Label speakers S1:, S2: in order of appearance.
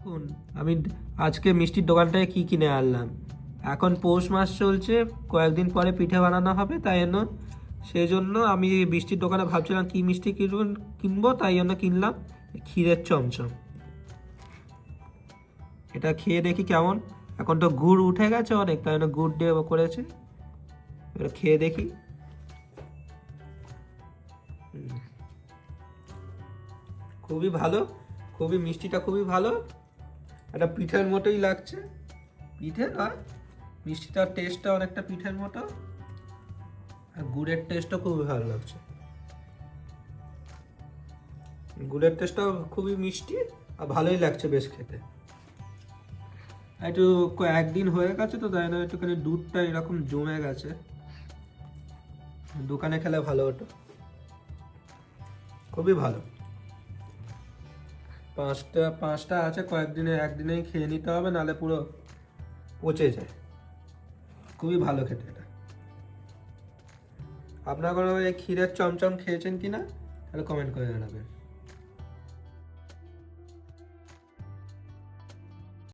S1: দেখুন, আমি আজকে মিষ্টির দোকানটায় কি কিনে আনলাম। এখন পৌষ মাস চলছে, কয়েকদিন পরে পিঠে বানানো হবে, তাই জন্য সেই জন্য আমি মিষ্টির দোকানে ভাবছিলাম কি মিষ্টি কিনবো, তাই জন্য কিনলাম ক্ষীরের চমচম। এটা খেয়ে দেখি কেমন। এখন তো গুড় উঠে গেছে অনেক, তাই জন্য গুড় দিয়ে করেছে। এবার খেয়ে দেখি। খুবই ভালো, খুবই মিষ্টিটা খুবই ভালো। একটা পিঠের মতোই লাগছে। পিঠে নয়, মিষ্টিটার টেস্টটা অনেকটা পিঠের মতো, আর গুড়ের টেস্টও খুবই ভালো লাগছে। গুড়ের টেস্টটাও খুবই মিষ্টি আর ভালোই লাগছে বেশ খেতে। একটু একদিন হয়ে গেছে তো, তাই না একটুখানি দুধটা এরকম জমে গেছে। দোকানে খেলে ভালো হতো। খুবই ভালো। পাঁচটা পাঁচটা আছে, একদিনেই খেয়ে নিতে হবে, নাহলে পুরো পচে যায়। খুবই ভালো খেতে এটা। আপনারা কোনো এই ক্ষীরের চমচম খেয়েছেন কি না, তাহলে কমেন্ট করে জানাবেন।